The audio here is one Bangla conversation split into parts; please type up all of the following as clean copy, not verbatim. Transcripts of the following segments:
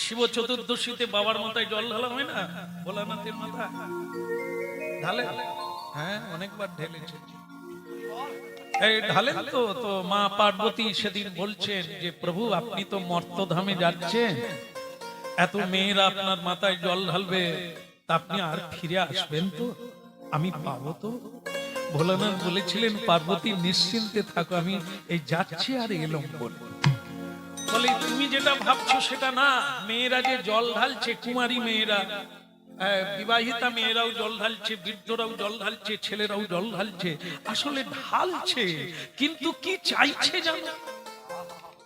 শিব চতুর্দশীতে বাবার মাথায় জল ঢালা হয় না, ভোলানাথের মাথায় ঢালে। হ্যাঁ, অনেকবার ঢেলেছে। এই ঢালেন তো। তো মা পার্বতী সেদিন বলছেন যে প্রভু আপনি তো মর্তধামে যাচ্ছেন, এত মেয়েরা আপনার মাথায় জল ঢালবে, তা আপনি আর ফিরে আসবেন তো, আমি পাবো তো? ভোলানাথ বলেছিলেন পার্বতী নিশ্চিন্তে থাকো, আমি এই যাচ্ছি আর এলাম বলে। বলে তুমি যেটা ভাবছো সেটা না, মেয়েরা যে জল ঢালছে, কুমারী মেয়েরা, বিবাহিতা মেয়েরাও জল ঢালছে, বৃদ্ধরাও জল ঢালছে, ছেলেরাও জল ঢালছে, আসলে ঢালছে কিন্তু কি চাইছে জানো?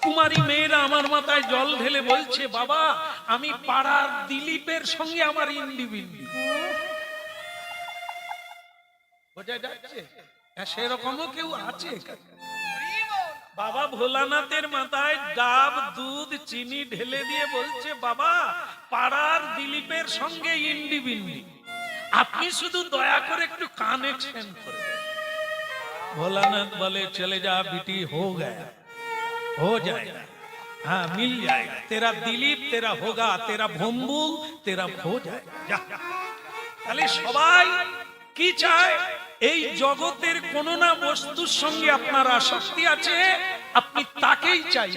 কুমারী মেয়েরা আমার মাথায় জল ঢেলে বলছে বাবা আমি পাড়ার দিলীপের সঙ্গে আমার ইন্ডিবিন্ডি। বোঝা যাচ্ছে? সেরকমও কেউ আছে। বাবা ভোলানাথের মাথায় ডাব দুধ চিনি ঢেলে দিয়ে বলছে বাবা পাড়ার দিলীপের সঙ্গে ইন্ডিবিন্ডি, আপনি শুধু দয়া করে একটু কানেকশন করে। ভোলানাথ বলে চলে যা बेटी, हो गया, हो जाएगा, हाँ मिल जाएगा, तेरा दिलीप तेरा होगा, तेरा भोम्बुल तेरा हो जाएगा। তাহলে সবাই কি চায়? এই জগতের কোন না বস্তুর সঙ্গে আপনার আসক্তি আছে, আপনি তাকেই চাই।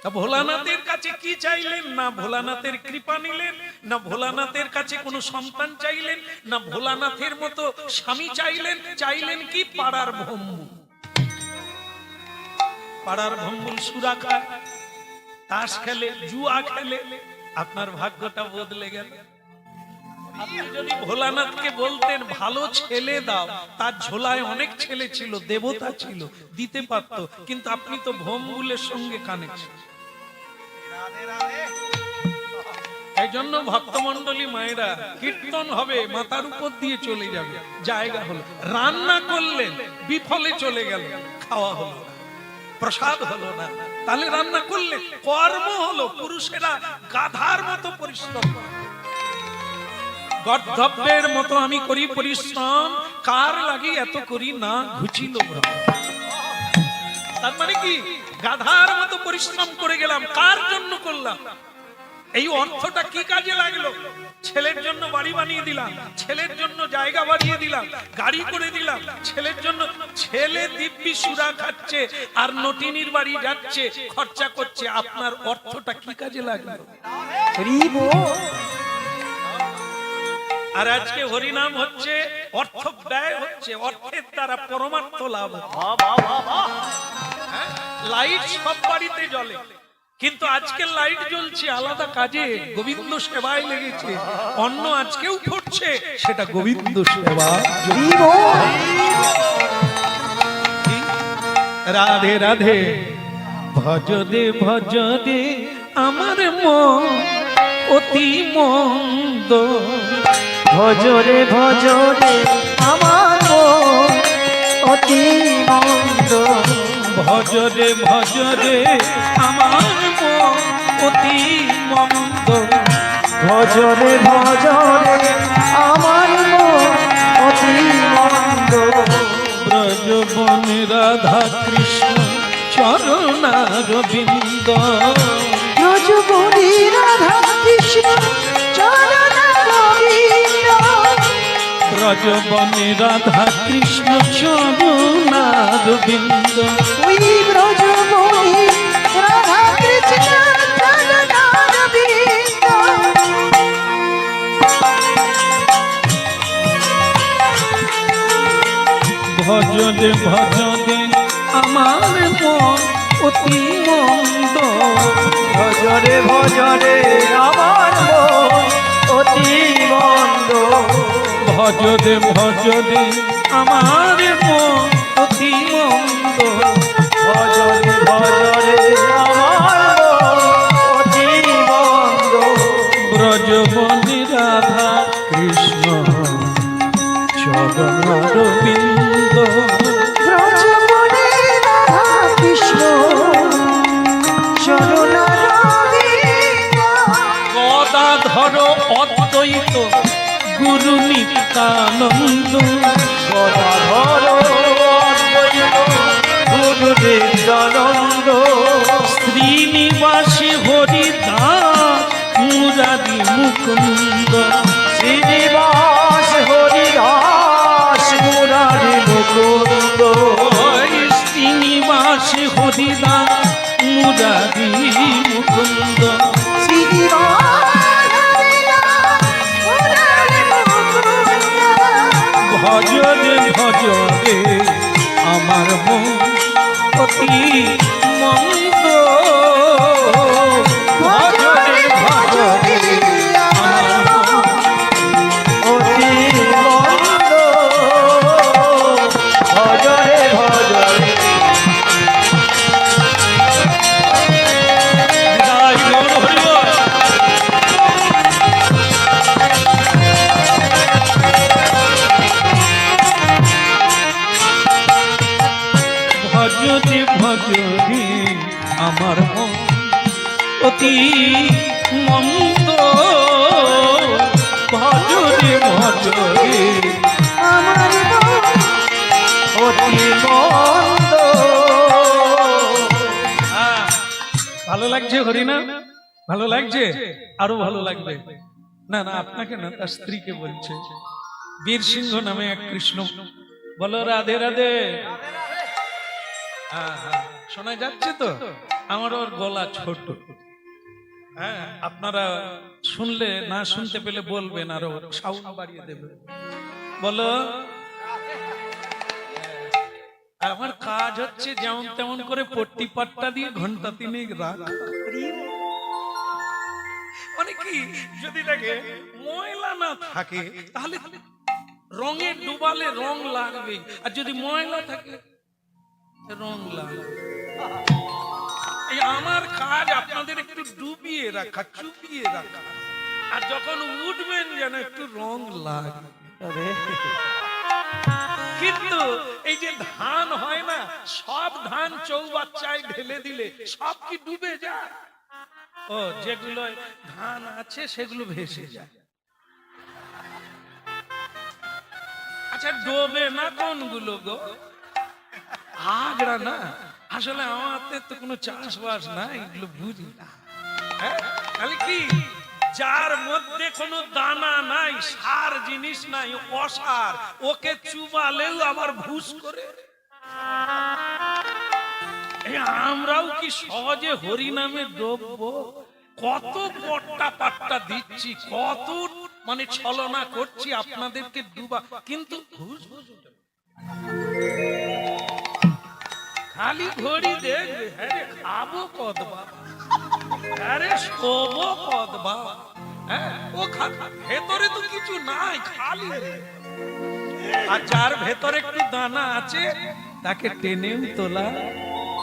তা ভোলানাথের কাছে কি চাইলেন? না ভোলানাথের কৃপা নিলেন, না ভোলানাথের কাছে কোনো সন্তান চাইলেন, না ভোলানাথের মতো স্বামী চাইলেন। চাইলেন কি? পাড়ার ভম্বুল। পাড়ার ভম্বুল সুরা খায়, তাস খেলে, জুয়া খেলে, আপনার ভাগ্যটা বদলে গেল। আপনি যদি ভোলানাথকে বলতেন ভালো ছেলে দাও, তার ঝোলায় অনেক ছেলে ছিল, দেবতা ছিল, দিতে পারতো, কিন্তু আপনি তো ভম্বুলের সঙ্গে কানেকশন। এই জন্য ভক্তমন্ডলী মায়েরা, কীর্তন হবে মাথার উপর দিয়ে চলে যাবে, জায়গা হলো, রান্না করলেন বিফলে চলে গেল, খাওয়া হলো না, প্রসাদ হলো না, তাহলে রান্না করলে কর্ম হলো। পুরুষেরা গাধার মতো পরিশ্রম করে, গর্ধব্যের মতো আমি করি পরিশ্রম, কার লাগি এত করি না ঘুচিল। তার মানে কি? গাধার মতো পরিশ্রম করে গেলাম, কার জন্য করলাম? এই অর্থটা কি কাজে লাগলো? ছেলের জন্য বাড়ি বানিয়ে দিলাম, ছেলের জন্য জায়গা বাড়িয়ে দিলাম, গাড়ি করে দিলাম, ছেলের জন্য। ছেলে দিব্যি সুরা খাচ্ছে আর নটিনীর বাড়ি যাচ্ছে, খরচা করছে, আপনার অর্থটা কি কাজে লাগলো? আর আজকে হরিনাম হচ্ছে, অর্থ ব্যয় হচ্ছে, অর্থের দ্বারা পরমার্থ লাভ। লাইট সব বাড়িতে জ্বলে, কিন্তু আজকে লাইট জ্বলছে আলাদা কাজে, গোবিন্দ সেবায় লেগেছে। অন্ন আজকেও ফুটছে, সেটা গোবিন্দ সেবা। রাধে রাধে ভজদে ভজদে আমার মন অতি মন্দ, ভজরে ভজরে আমার মন অতি মন্দ, ভজরে ভজরে আমার মন অতি মন্দ, ভজরে ভজরে আমার মন অতি মন্দ। ব্রজবনে রাধা কৃষ্ণ চরণারবিন্দ, ব্রজবনে রাধা কৃষ্ণ চরণারবিন্দ, ব্রজবনে রাধা কৃষ্ণ চরণারবিন্দ, ওই ব্রজবনে রাধা কৃষ্ণ চরণারবিন্দ। ভজরে ভজরে আমার মন অতি মন্দ, ভজরে ভজরে আমার মন অতি মন্দ, ভজরে ভজরে আমার মন অতি মন্দ, ভজরে ভজরে আমার মন অতি মন্দ। ব্রজবনে রাধা কৃষ্ণ চরণারবিন্দ, ব্রজবনে রাধা কৃষ্ণ চরণারবিন্দ, গদাধর অদ্বৈত গুরু নিত্যানন্দ, গদাধর অদ্বৈত গুরু নিত্যানন্দ, শ্রীনিবাসী হরিদাস মুকুন্দ শ্রীনিবাস হরিদাস মুরারি মুকুন্দ শ্রীনিবাস হরিদাস মুরারি মুকুন্দ ভজরে ভজরে আমার মন অতি মন্দ ভজরে ভজরে আমার মন অতি মন্দ ভজরে ভজরে জয় গৌর হরি বল। ভজরে ভজরে আমার মন অতি মন্দ ভজরে ভজরে আমার মন অতি মন্দ ভালো লাগছে হরিনা? ভালো লাগছে? আরো ভালো লাগবে। না না, আপনাকে না, তার স্ত্রীকে বলছে। বীর সিংহ নামে এক কৃষ্ণ, বলো রাধে রাধে। হ্যাঁ হ্যাঁ, শোনা যাচ্ছে তো? আমার ওর গলা ছোট, হ্যাঁ, আপনারা শুনলে না শুনতে পেলে বলবেন, আরো সাউন্ড বাড়িয়ে দেবে। বলো, আমার কাজ হচ্ছে যেমন তেমন করে পট্টি পাট্টা দিয়ে ঘন্টা তিনেক রাত। মানে কি, যদি দেখে ময়লা না থাকে তাহলে রঙে ডুবালে রং লাগবে, আর যদি ময়লা থাকে রং লাগবে। এই আমার কাজ আপনাদের একটু ডুবিয়ে রাখা, চুপিয়ে রাখা, আর যখন উঠবেন যেন একটু রং লাগবে। কিন্তু এই যে ধান হয় না, সব ধান চৌবাচ্চায় ঢেলে দিলে সব কি ডুবে যায়? ও, যেগুলো ধান আছে সেগুলো ভেসে যায়। আচ্ছা, ডোবে না কোনগুলো গো? আগড়া না। আসলে আমাদের তো কোনো চাষবাস নাই, এগুলো বুঝি না। হ্যাঁ, তাহলে কি, যার মধ্যে কোনো দানা নাই, সার জিনিস নাই, অসার, ওকে চুবালেও আবার ভুস করে। আমরাও কি সহজে হরি নামে ডুববো? কত পট্টা পাট্টা দিচ্ছি, কত মানে ছলনা করছি আপনাদেরকে ডুবা, কিন্তু ঘুষ ঘুষ ওঠে না। খালি ঘড়ি দেখবে, হ্যাঁ রে, খাবো কদবা, আরে শোবো কদবা, হ্যাঁ, ও ভেতরে তো কিছু নাই, খালি। আর যার ভেতরে একটু দানা আছে তাকে টেনেও তোলা।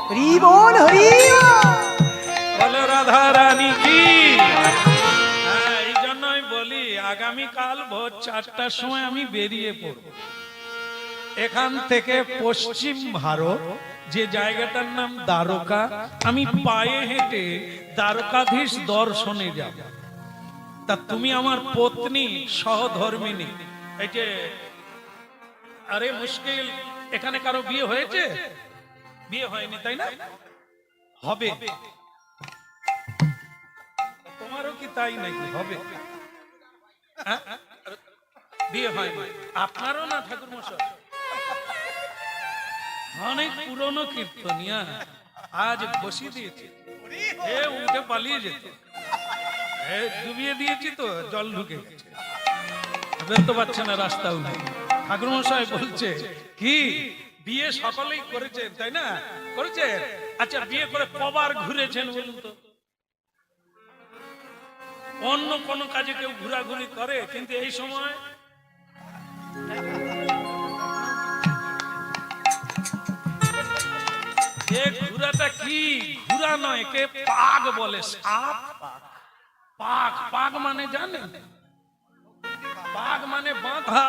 হরি বল হরি বলো রাধা রানী কি। হ্যাঁ, এই জন্যই বলি, আগামীকাল ভোর 4টার সময় আমি বেরিয়ে পড়ব এখান থেকে পশ্চিম ভারত, যে জায়গাটার নাম দ্বারকা। আমি পায়ে হেঁটে দ্বারকাধীশ দর্শনে যাব। তা তুমি আমার পত্নী সহধর্মিনী। এই যে, আরে মুশকিল, এখানে কারো বিয়ে হয়েছে? বিয়ে হয়নি তাই না? হবে। তোমারও কি তাই নাকি? হবে। হ্যাঁ? বিয়ে হয়নি আপনারও না ঠাকুর মশাই? অনেক পুরনো কীর্তনিয়া, আজ বসিয়ে দিয়েছি, এ উঠে পালিয়ে যেত, ডুবিয়ে দিয়েছি তো জল ঢুকে গেছে, বেরোতে পারছে না, রাস্তাও নেই। ঠাকুর মশাই বলছে কি, বিয়ে সকলেই করেছেন তাই না? করেছেন। আচ্ছা, বিয়ে করে কবার ঘুরেছেন বলুন তো? অন্য কোন কাজে কেউ ঘোরাঘুরি করে, কিন্তু এই সময় ঘুরাটা কি ঘুরা নয়, কে পাগ বলে, সাপ পাগ। পাগ মানে জানেন? পাগ মানে বাঁধা,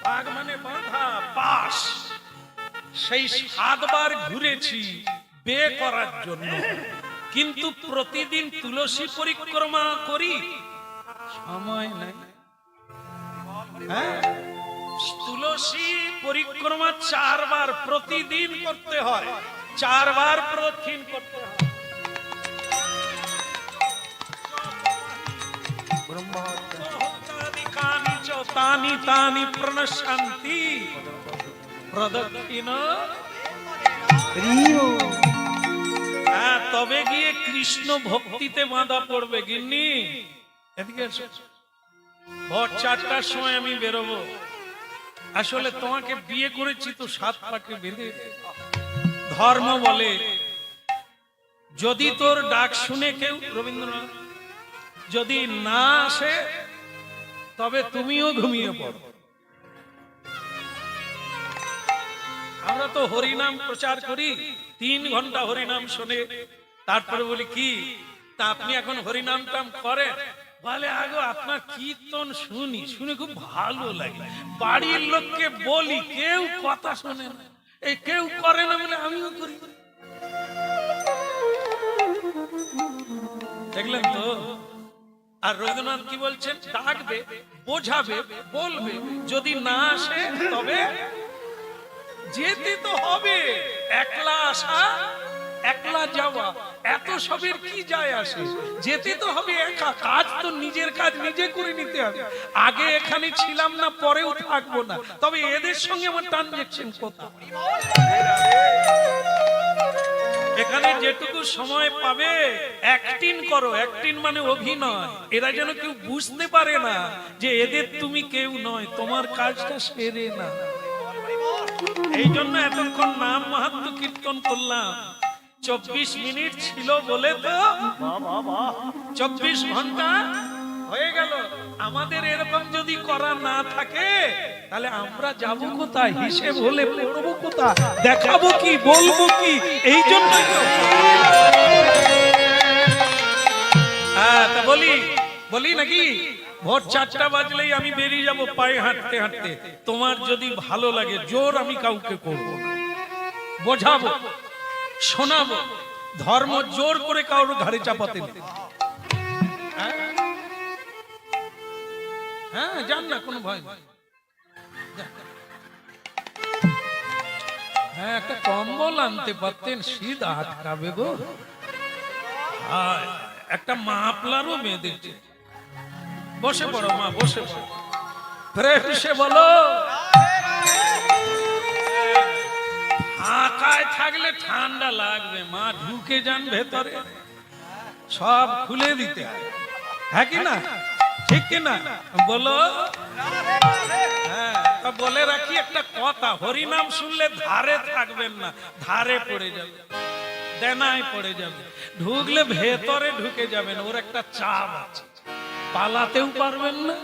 পাগ মানে বাঁধা, পাশ। সেই 7 বার ঘুরেছি বিয়ে করার জন্য, কিন্তু প্রতিদিন তুলসী পরিক্রমা করি, সময় নাই। হ্যাঁ, তুলসী পরিক্রমা 4 বার প্রতিদিন করতে হয়, 4 বার প্রদক্ষিণ করতে হয়। তানি তানি প্রণশান্তি প্রদক্ষিণ। হ্যাঁ, তবে গিয়ে কৃষ্ণ ভক্তিতে বাঁধা পড়বে। গিন্নি এদিকে এসো, ভোর 4টার সময় আমি বেরোবো। আসলে তোমাকে বিয়ে করেছি তো 7 পাকে বেঁধে। ধর্ম বলে যদি তোর ডাক শুনে কেউ, রবীন্দ্রনাথ, যদি না আসে তবে তুমিও ঘুমিয়ে পড়ো। আমরা তো হরিনাম প্রচার করি, 3 ঘন্টা হরিনাম শুনে তারপরে বলি কি তা আপনি এখন হরিনাম টাম করেন? বলে আগো আপনার কীর্তন শুনি, শুনে খুব ভালো লাগে, বাড়ির লোককে বলি, কেউ কথা শোনে না, এই কেউ করে না বলে আমিও করি। দেখলেন তো? আর রবীন্দ্রনাথ কি বলছেন? ডাকবে, বোঝাবে, বলবে, যদি না আসে তবে যেতে তো হবে। একলা আসা একলা যাওয়া এত সবের কি যায় আসে? যেতে তো হবে একা। কাজ তো নিজের কাজ নিজে করে নিতে হবে। আগে এখানে ছিলাম না, পরেও থাকবো না, তবে এদের সঙ্গে আমার ট্রানজেকশন কোথায়? এখানে যেটুকু সময় পাবে অ্যাক্টিং করো। অ্যাক্টিং মানে অভিনয়। এরা যেন কেউ বুঝতে পারে না যে এদের তুমি কেউ নয়, তোমার কাজটা সেরে না। এই জন্য এতক্ষণ নাম মাহাত্ম্য কীর্তন করলাম। 24 মিনিট ছিল বলে তো 24 ঘন্টা হয়ে গেল। আমাদের এরকম যদি করা না থাকে তাহলে আমরা যাব কোথায়? হিসেব হলে পড়বো কোথায়? দেখাবো কি, বলবো কি? এই জন্যই তো। হ্যাঁ, তা বলি নাকি ভোর 4টা বাজলেই আমি বেরিয়ে যাব পায়ে হাঁটতে হাঁটতে। তোমার যদি ভালো লাগে, জোর আমি কাউকে করব না, বোঝাবো, শোনাবো। ধর্ম জোর করে কারোর ঘাড়ে চাপাতে নেই। হ্যাঁ, যান না, কোনো ভয় নেই। হ্যাঁ, একটা কম্বল আনতে পারতেন, শীত আটকাবে গো। একটা মাফলারও বেঁধেছে। বসে পড়ো মা, বসে পড়ো, ফ্রেশে বলো। ফাঁকায় থাকলে ঠান্ডা লাগবে মা, ঢুকে যান ভেতরে, সব খুলে দিতে হবে। হ্যাঁ কি না? ঠিক কি না বলো? হ্যাঁ, বলে রাখি একটা কথা, হরিনাম শুনলে ধারে থাকবেন না, ধারে পড়ে যাবে, দেনায় পড়ে যাবে। ঢুকলে ভেতরে ঢুকে যাবেন, ওর একটা চাপ আছে, পালাতেও পারবেন না।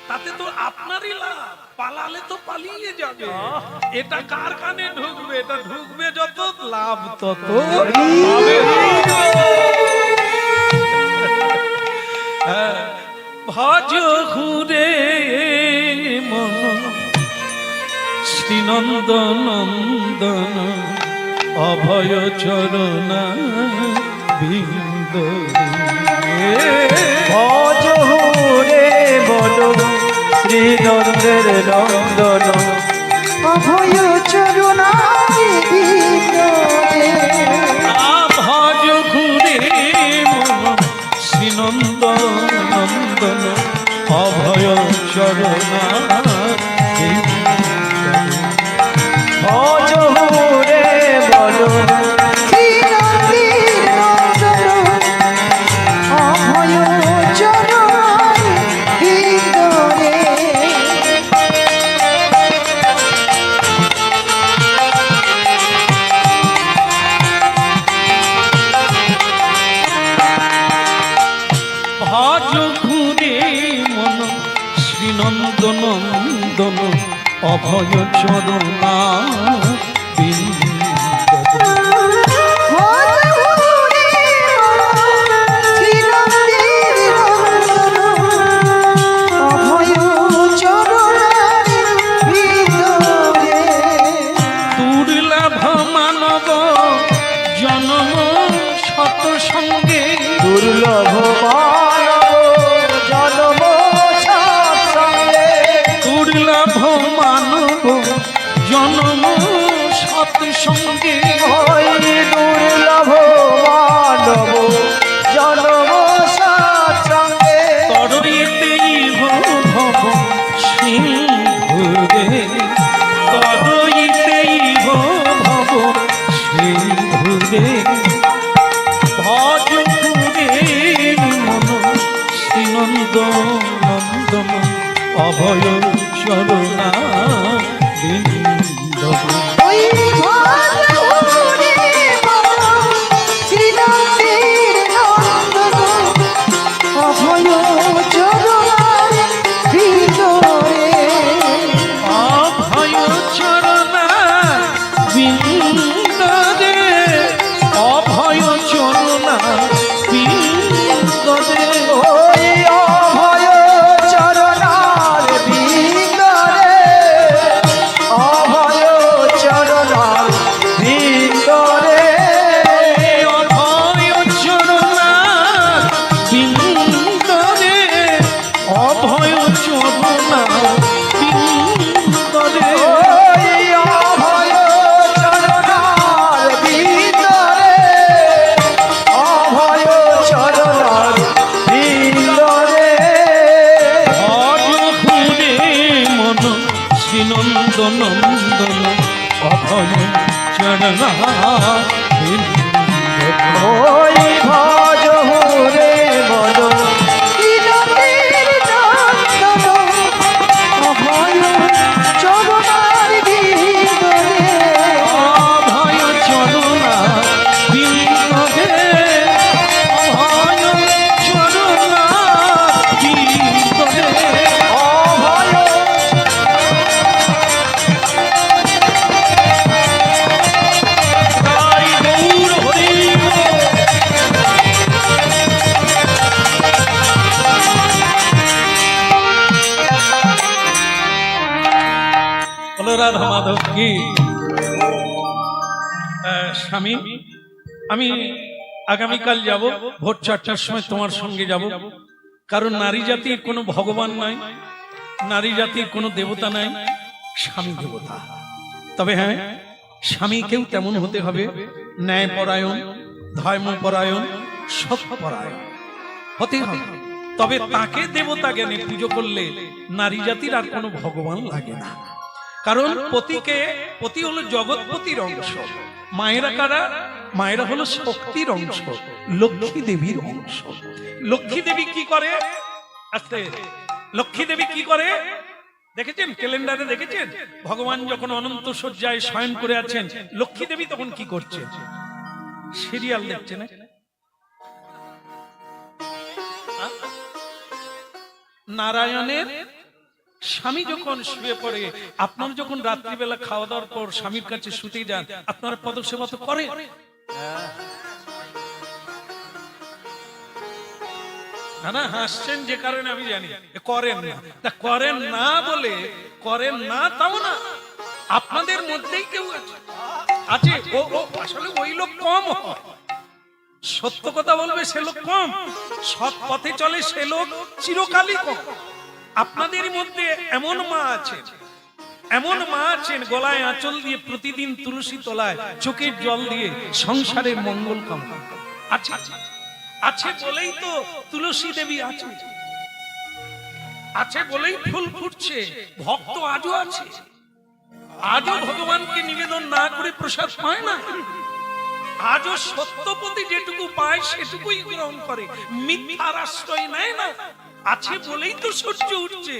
তাতে তো আপনারই লাভ, পালালে তো পালিয়ে যাবে। এটা কার কানে ঢুকবে? এটা ঢুকবে যত, লাভ তত পাবে। ভজ ঘুরে মন শ্রীনন্দ নন্দন অভয় চরণা বিন্দ। ভজ রে বলো শ্রীনন্দের নন্দন অভয় চরণা ভজ ঘুরে মন শ্রীনন্দ নন্দন অভয় চরণা। ভজ রে বলো শ্রীনন্দের নন্দন অভয় চরণা ভিতরে। ভজ ঘুরে মন শ্রীনন্দ নন্দন অভয় চরণা বিন্দ। দুর্লভ মানব জন্ম শত সঙ্গে, দুর্লভ মানব জন্ম সৎসঙ্গে, দুর্লভ মানব জন্ম সৎ সঙ্গে। ওই দুর্লভ মানব জন্ম সৎসঙ্গে। তরইতেই ভব অভয় চরণা বিন্দু। ওই ভজহুরে মন শ্রীনন্দের নন্দন অভয় চরণার ভিতরে অভয় চরণা বিন্দরে, অভয় চরণা বিন্দরে। ওই অভয় চরণার ভিতরে অভয় চরণার ভিতরে অভয় চরণা বিন্দরে, অভয় চরণা বিন্দরে। ওই অভয় চরণার ভিতরে অভয় চরণার ভিতরে অজহুরে মন শ্রীনন্দ নন্দন অভয় চরণা বিন্দরে। ওই ভজহুরে মন শ্রীনন্দের নন্দন অভয় চরণার ভিতরে অভয় চরণা বিন্দরে, অভয় চরণা বিন্দরে। অভয় তাই গৌর হরি বলো রাধা মাধব কি। স্বামী, আমি আগামীকাল যাব ভোর 4টার সময় তোমার সঙ্গে যাব। কারণ নারী জাতির কোনো ভগবান নাই, নারী জাতির কোনো দেবতা নাই, স্বামী দেবতা। তবে হ্যাঁ, স্বামীকেও তেমন হতে হবে, ন্যায়পরায়ণ, ধর্মপরায়ণ, সৎপরায়ণ হতে হবে। তবে তাকে দেবতা জ্ঞানে পুজো করলে নারী জাতির আর কোনো ভগবান লাগে না। কারণ পতি হলো জগৎপতির অংশ। মায়েরা কারা? মায়েরা হলো শক্তির অংশ, লক্ষ্মী দেবীর অংশ। লক্ষ্মী দেবী কি করে? আস্তে, লক্ষ্মী দেবী কি করে দেখেছেন? ক্যালেন্ডারে দেখেছেন? ভগবান যখন অনন্ত শয্যায় শয়ন করে আছেন, লক্ষ্মী দেবী তখন কি করছে? সিরিয়াল দেখছেন। নারায়ণের স্বামী যখন শুয়ে পড়ে, আপনার যখন রাত্রিবেলা খাওয়া দাওয়ার পর স্বামীর কাছে শুতে যান, আপনারা পদসেবা তো করে। না না, হাসছেন যে কারণে আমি জানি করেন না। তা করেন না বলে করেন না তাও না, আপনাদের মধ্যেই কেউ আছে আছে ও ও আসলে ওই লোক কম হয়। সত্য কথা বলবে সে লোক কম, সৎ পথে চলে সে লোক চিরকালই কম। আপনাদের মধ্যে এমন মা আছে, এমন মা আছেন গলায় আঁচল দিয়ে প্রতিদিন তুলসী তলায় চোখের জল দিয়ে সংসারের মঙ্গল কামনা আছে। আছে বলেই তো তুলসী দেবী আছে, আছে বলেই ফুল ফুটছে, ভক্ত আজও আছে। আজও ভগবানকে নিবেদন না করে প্রসাদ পায় না। আজও সত্যপতি যেটুকু পায় সেটুকুই গ্রহণ করে, মিথ্যার আশ্রয় নেয় না। আছে বলেই তো সূর্য উঠছে।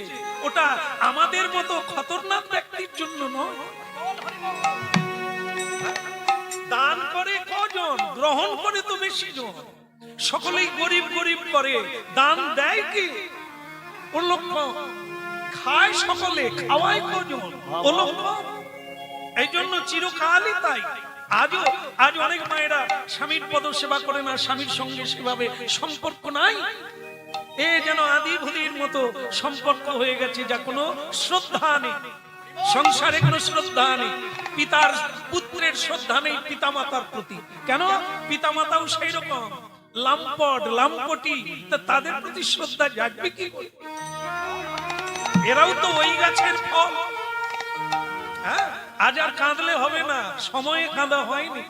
ওটা আমাদের মতো খতরনাক ব্যক্তির জন্য নয়। দান করে কজন, গ্রহণ করে তো বেশি জন। সকলেই গরিব গরিব করে, দান দেয় কি? ও লোক খায় সকলে, খাওয়ায় কজন? ও লোক। এই জন্য চিরকালই তাই। আজ অনেক মায়েরা স্বামীর পদ সেবা করে না, স্বামীর সঙ্গে সেভাবে সম্পর্ক নাই। এ যেন আদি ভূতির মতো সম্পর্ক হয়ে গেছে, যা কোনো শ্রদ্ধা নেই, সংসারে কোনো শ্রদ্ধা নেই। পিতার পুত্রের শ্রদ্ধা নেই পিতামাতার প্রতি। কেন? পিতামাতাও সেই রকম লাম্পট লাম্পটি, তা তাদের প্রতি শ্রদ্ধা জাগবে কি? এরাও তো ওই গাছের ফল। হ্যাঁ, আজ আর কাঁদলে হবে না, সময়ে কাঁদা হয়নি।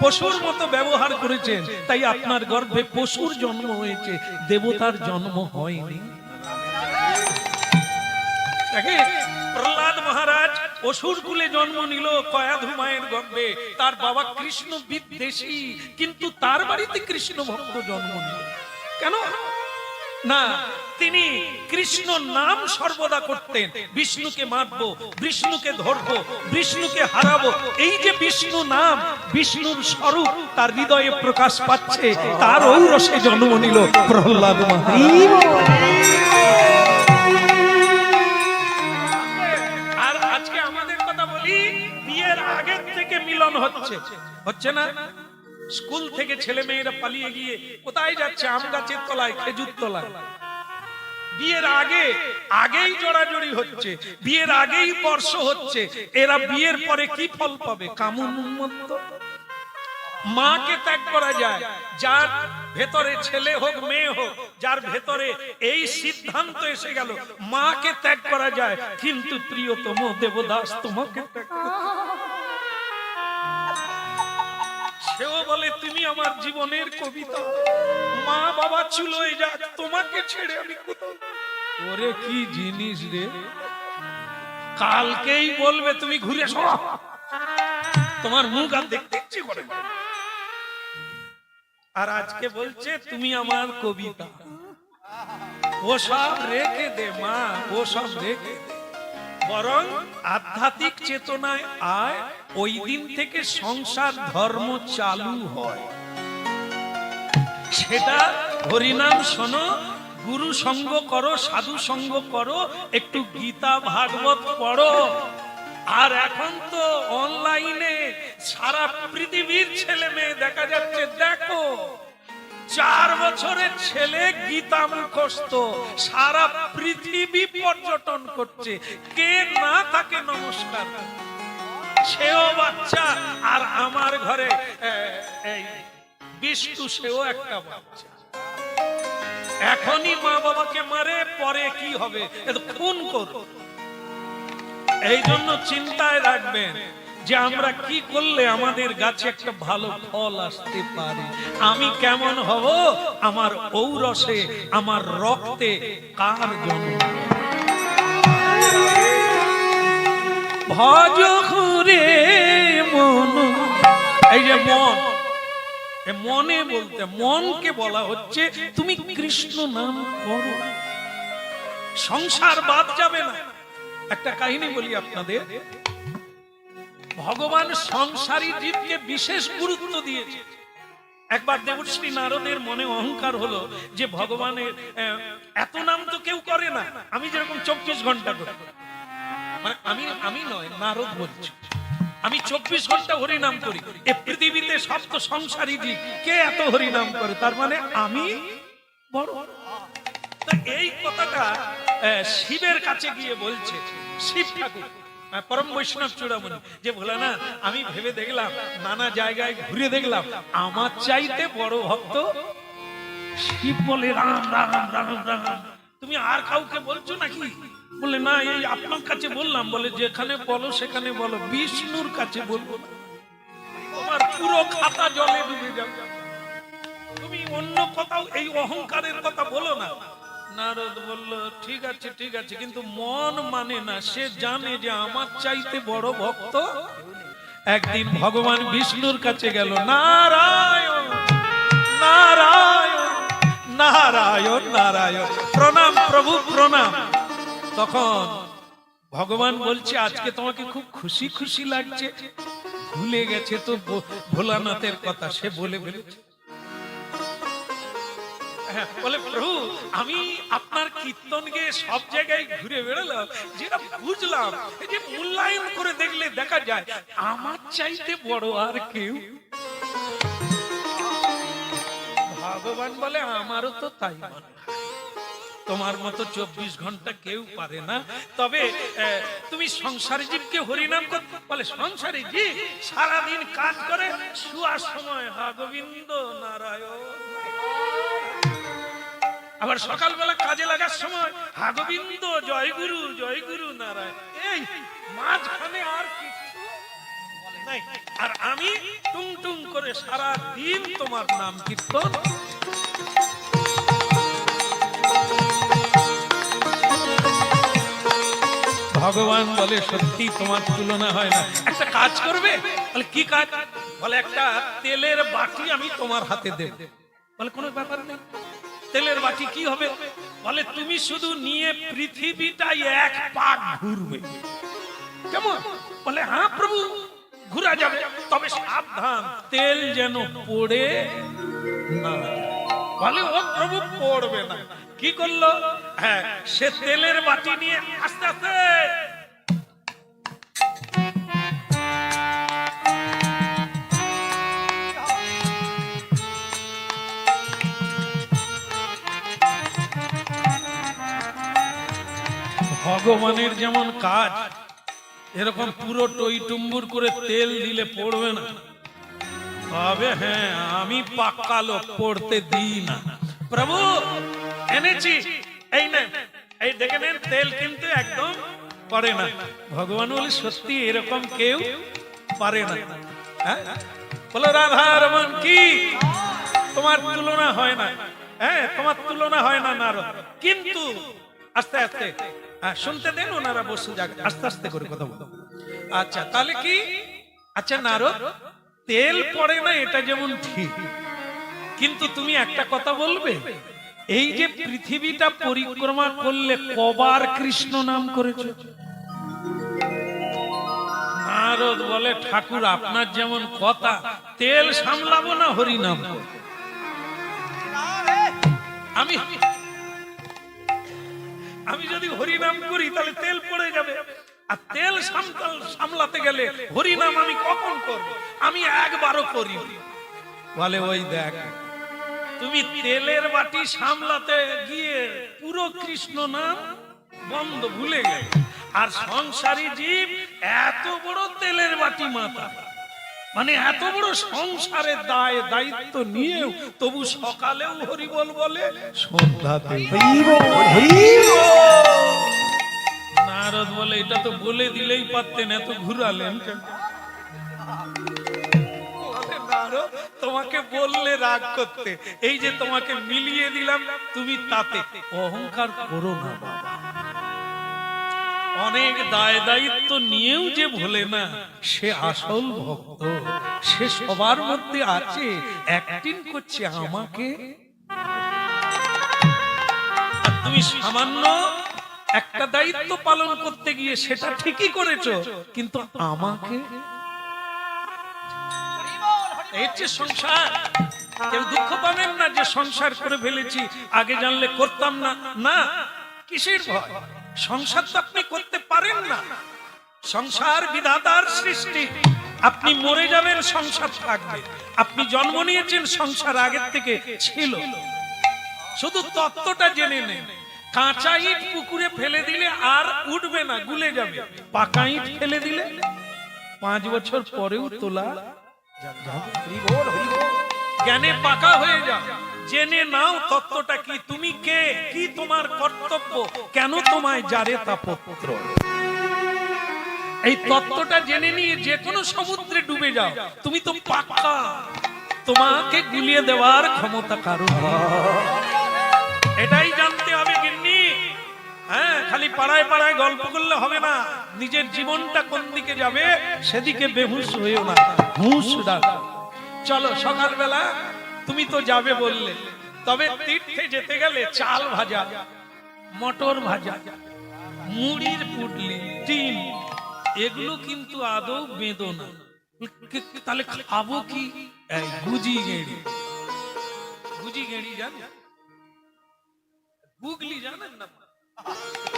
পশুর মতো ব্যবহার করেছেন, তাই আপনার গর্ভে পশুর জন্ম হয়েছে, দেবতার জন্ম হয়নি। প্রহ্লাদ মহারাজ অসুর কুলে জন্ম নিল কয়াধু মায়ের গর্ভে। তার বাবা কৃষ্ণ বিদ্বেষী, কিন্তু তার বাড়িতে কৃষ্ণ ভক্ত জন্ম নিল। কেন? না, তিনি কৃষ্ণ নাম সর্বদা করতেন। বিষ্ণুকে মারবো, বিষ্ণুকে ধরবো, বিষ্ণুকে হারাবো, এই যে বিষ্ণু নাম, বিষ্ণুর স্বরূপ তার হৃদয়ে প্রকাশ পাচ্ছে, তার ঔরসে জন্ম নিল প্রহ্লাদ মহারাজ। আর আজকে আমাদের কথা বলি, বিয়ের আগের থেকে মিলন হচ্ছে না? স্কুল থেকে ছেলে মেয়েরা পালিয়ে গিয়ে কোথায় যাচ্ছে? আম গাছের তলায়, খেজুর তলায়। বিয়ের আগেই জড়াজড়ি হচ্ছে, বিয়ের আগেই স্পর্শ হচ্ছে। এরা বিয়ের পরে কি ফল পাবে? কামুন উন্মত্ত। মাকে ত্যাগ করা যায়, যার ভেতরে ছেলে হোক মেয়ে হোক, যার ভেতরে এই সিদ্ধান্ত এসে গেল মাকে ত্যাগ করা যায়, কিন্তু প্রিয়তম দেবদাস তোমাকে ত্যাগ সেও বলে তুমি আমার জীবনের কবিতা, মা বাবা চুলোয় যাক, তোমাকে ছেড়ে আমি কোথাও। ওরে কি জিনিস রে, কালকেই বলবে তুমি ঘুরে এসো, তোমার মুখ আর দেখতে ইচ্ছে করে না। আর আজকে বলছে তুমি আমার কবিতা। ও সব রেখে দে মা, ও সব রেখে দে, বরং আধ্যাত্মিক চেতনায় আয়। ওই দিন থেকে সংসার ধর্ম চালু হয়। সেটা হরিনাম শোনো, গুরু সঙ্গ করো, সাধু সঙ্গ করো, একটু গীতা ভাগবত পড়ো। আর এখন তো অনলাইনে সারা পৃথিবীর ছেলে মেয়ে দেখা যাচ্ছে। দেখো, 4 বছরের ছেলে গীতা মুখস্থ, সারা পৃথিবী পর্যটন করছে। কে না তাকে নমস্কার, সেও বাচ্চা। আর আমার ঘরে এই বিষ্ণু, সেও একটা বাচ্চা। এখনই মা বাবাকে মারে, পরে কি হবে? খুন করো। এই জন্য চিন্তায় রাখবেন যে আমরা কি করলে আমাদের গাছে একটা ভালো ফল আসতে পারে। আমি কেমন হব? আমার ঔরসে, আমার রক্তে কার জন্ম? ভজ ঘুরে মন, এই যে মন, মনে বলতে মনকে বলা হচ্ছে তুমি কৃষ্ণ নাম করো, সংসার বাদ যাবে না। একটা কাহিনী বলি আপনাদের। ভগবান সংসারী জীবকে বিশেষ গুরুত্ব দিয়েছে। একবার দেবশ্রী নারদের মনে অহংকার হলো যে ভগবানের এত নাম তো কেউ করে না, আমি যেরকম 24 ঘন্টা করি, মানে আমি নয়, নারদ বলছে আমি 24 ঘন্টা হরি নাম করি। এই পৃথিবীতে সব তো সংসারী জীব, কে এত হরি নাম করে? তার মানে আমি বড়। এই কথাটা শিবের কাছে গিয়ে বলছে শিব ঠাকুর, পরম বৈষ্ণব চূড়ামণি, যে বলে না আমি ভেবে দেখলাম, নানা জায়গায় ঘুরে দেখলাম, আমার চাইতে বড় ভক্ত শিব। বলে রাম রাম রাম রাম, তুমি আর কাউকে বলছো নাকি? বলে না, এই আপনার কাছে বললাম। বলে যেখানে বলো সেখানে বলো, বিষ্ণুর কাছে বলবো না, তোমার পুরো খাতা জলে ডুবে যাবে। তুমি অন্য কোথাও এই অহংকারের কথা বলো না। নারদ বলল ঠিক আছে ঠিক আছে, কিন্তু মন মানে না, সে জানে যে আমার চাইতে বড় ভক্ত। একদিন ভগবান বিষ্ণুর কাছে গেল, নারায়ণ নারায়ণ নারায়ণ নারায়ণ, প্রণাম প্রভু প্রণাম। তখন ভগবান বলছে আজকে তোমাকে খুব খুশি খুশি লাগছে। ভুলে গেছে তো ভোলানাথের কথা, সে বলে ফেলেছে। বলে প্রভু, আমি আপনার কীর্তন গিয়ে সব জায়গায় ঘুরে বেড়ালাম, যেটা বুঝলাম এই যে মূল্যায়ন করে দেখলে দেখা যায় আমার চাইতে বড় আর কেউ। ভগবান বলে আমারও তো তাই মনে হয়, তোমার মতো 24 ঘন্টা কেউ পারে না। তবে তুমি সংসারী জীবকে হরিনাম কর। বলে সংসারী জীব সারাদিন কাজ করে, শুয়ার সময় হা গোবিন্দ নারায়ণ, আবার সকালবেলা কাজে লাগার সময় হা গোবিন্দ জয় গুরু নারায়ণ। এই মাঝখানে আর কিছু নাই। আর আমি টুং টুং করে সারা দিন তোমার নাম কীর্তন। ভগবান বলে সত্যি তোমার তুলনা হয় না, একটা কাজ করবে? বলে কি কাজ? বলে একটা তেলের বাটি আমি তোমার হাতে দেব। বলে কোনো ব্যাপার নেই, তেলের বাটি কি হবে? বলে তুমি শুধু নিয়ে পৃথিবীটাই এক পাক ঘুরবে। কেমন? বলে হ্যাঁ প্রভু ঘুরা যাবে, তবে সাবধান তেল যেন পড়ে না যায়। বলে ও প্রভু পড়বে না। কি করলো? হ্যাঁ, সে তেলের বাটি নিয়ে আস্তে আস্তে ভগবানের যেমন কাজ, এরকম পুরো টই টুম্বুর করে তেল দিলে পড়বে না। তবে হ্যাঁ, আমি পাক্কা লোক, পড়তে দিই না। প্রভু এনেছি, এই নেন, এই দেখে নেন, তেল কিন্তু একদম পড়ে না। ভগবান বলে সত্যি এরকম কেউ পারে না। হ্যাঁ, বলো রাধা রমন কি, তোমার তুলনা হয় না। হ্যাঁ, তোমার তুলনা হয় না নারদ। কিন্তু আস্তে আস্তে শুনতে দেন, ওনারা বসে যাক, আস্তে আস্তে করে কথা বলো। আচ্ছা তাহলে কি? আচ্ছা নারদ, তেল পড়ে না এটা যেমন ঠিক, কিন্তু তুমি একটা কথা বলবে, এই যে পৃথিবীটা পরিক্রমা করলে কবার কৃষ্ণ নাম করেছো? নারদ বলে ঠাকুর আপনার যেমন কথা, তেল সামলাবো না হরি নাম। আমি যদি হরি নাম করি তাহলে তেল পড়ে যাবে, আর তেল সামলাতে গেলে হরি নাম আমি কখন করব? আমি একবারও করি। বলে ওই দেখ, তুমি তেলের বাটি সামলাতে গিয়ে পুরো কৃষ্ণ নাম বন্ধ ভুলে গেলে, আর সংসারী জীব এত বড় তেলের বাটি মাথা, মানে এত বড় সংসারের দায় দায়িত্ব নিয়েও তবু সকালেও হরিবল বলে, সন্ধ্যাতে নারদ বলে এটা তো বলে দিলেই পারতেন, এত ঘুরালেন কেন? তোমাকে বললে রাগ করতে, এই যে তোমাকে মিলিয়ে দিলাম, তুমি তাতে অহংকার করো না বাবা। অনেক দায় দায়িত্ব নিয়েও যে ভোলে না, সে আসল ভক্ত। সে সবার মধ্যে আছে, অ্যাক্টিং করছে আমাকে। আর তুমি সামান্য একটা দায়িত্ব পালন করতে গিয়ে সেটা ঠিকই করেছো, কিন্তু আমাকে। এই যে সংসার, কেউ দুঃখ পাবেন না যে সংসার করে ফেলেছি, আগে জানলে করতাম না। না, কিসের ভয়? সংসার তো আপনি করতে পারেন না, সংসার বিধাতার সৃষ্টি। আপনি মরে যাবেন, সংসার থাকবে। আপনি জন্ম নিয়েছেন, সংসার আগের থেকে ছিল। শুধু তত্ত্বটা জেনে নেন, কাঁচা ইট পুকুরে ফেলে দিলে আর উঠবে না, গুলে যাবে। পাকা ইট ফেলে দিলে 5 বছর পরেও তোলা জ্ঞানে পাকা হয়ে যাও। জেনে নাও তত্ত্বটা কি, তুমি কে, কি তোমার কর্তব্য, কেন তোমায় যারে তা পুত্র। এই তত্ত্বটা জেনে নিয়ে যে কোনো সমুদ্রে ডুবে যাও, তুমি তো পাক্কা, তোমাকে গুলিয়ে দেওয়ার ক্ষমতা কারো। এটাই জানতে হবে গিন্নি। হ্যাঁ, খালি পাড়ায় পাড়ায় গল্প করলে হবে না, নিজের জীবনটা কোন দিকে যাবে সেদিকে বেহুশ হয়েও না, হুঁশ রাখো। চলো সকালবেলা তুমি তো যাবে বললে, তবে তীর্থে যেতে গেলে চাল ভাজা, মটর ভাজা, মুড়ির পুটলি, ডিম, এগুলো কিন্তু আদৌ বেঁধো না। তাহলে খাবো কি? গুজি গেড়ি। গুজি গেড়ি জানেন? গুগলি জানেন না?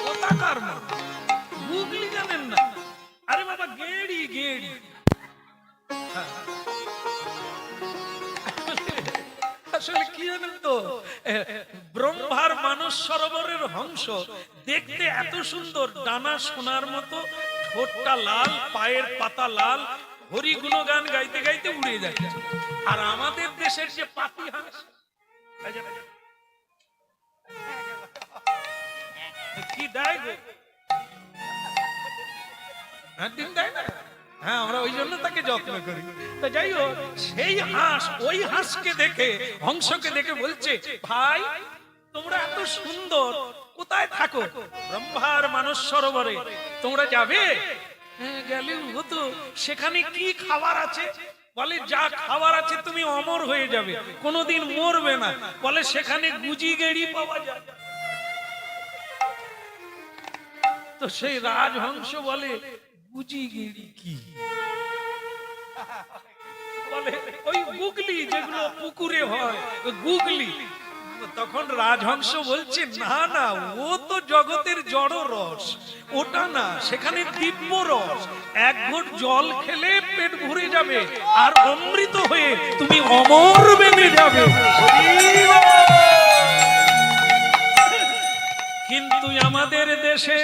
কোথাকার না গুগলি জানেন না? আরে বাবা, গেড়ি গেড়ি। আসলে কি জানেন তো, ব্রহ্মার মানস সরোবরের হংস দেখতে এত সুন্দর, ডানা সোনার মতো, ঠোঁটটা লাল, পায়ের পাতা লাল, হরি গুণগান গাইতে গাইতে উড়ে যায়। আর আমাদের দেশের যে পাতি হাঁস, কি দেয় গো? ডিম দেয় না? হ্যাঁ, আমরা ওই জন্য তাকে যত্ন করি। তো যাই হোক, সেই হাঁস, ওই হাঁসকে দেখে, হংসকে দেখে বলছে, ভাই তোমরা এত সুন্দর, কোথায় থাকো? ব্রহ্মার মানস সরোবরে। তোমরা যাবে? হ্যাঁ, গেলেও হতো। সেখানে কি খাবার আছে? বলে যা খাবার আছে তুমি অমর হয়ে যাবে, কোনোদিন মরবে না। বলে সেখানে গুজি গেড়ি পাওয়া যায়। তো সেই রাজহংস বলে গুজি গেড়ি কি? বলে ওই গুগলি যেগুলো পুকুরে হয়, ওই গুগলি। তখন রাজহংস বলছে না না, ও তো জগতের জড় রস, ওটা না, সেখানে দিব্য রস। এক ঘট জল খেলে পেট ভরে যাবে আর অমৃত হয়ে তুমি অমর বেঁধে যাবে। কিন্তু আমাদের দেশে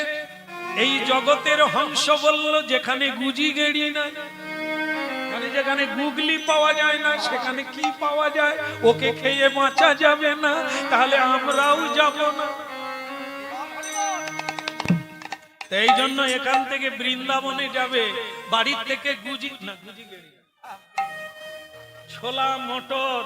এই জগতের হংস বলল যেখানে গুজি গেড়ি না, যেখানে গুগলি পাওয়া যায় না, সেখানে কি পাওয়া যায়? ওকে খেয়ে বাঁচা যাবে না, তাহলে আমরাও যাব না। এই জন্য এখান থেকে বৃন্দাবনে যাবে, বাড়ির থেকে গুজি না, গুজি গেড়ি ছোলা মটর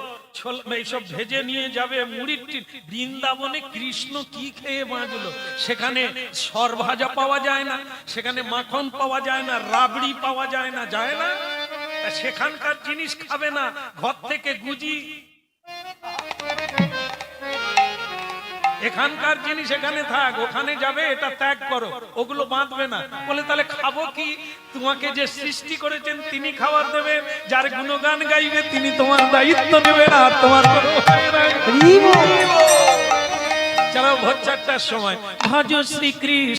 এইসব ভেজে নিয়ে যাবে, মুড়ির। বৃন্দাবনে কৃষ্ণ কি খেয়ে বাঁচলো? সেখানে সর ভাজা পাওয়া যায় না, সেখানে মাখন পাওয়া যায় না, রাবড়ি পাওয়া যায় না, যায় না। সেখানকার জিনিস খাবে না, ঘর থেকে গুজি। এখানকার জিনিস এখানে থাক, ওখানে যাবে এটা ত্যাগ করো, ওগুলো বাঁধবে না। বলে তাহলে খাবো কি? তোমাকে যে সৃষ্টি করেছেন তিনি খাবার দেবেন, যার গুণগান গাইবে তিনি তোমার দায়িত্ব নেবেন, আর তোমার চলো ভোর 4টার সময় ভজ শ্রীকৃষ্ণ।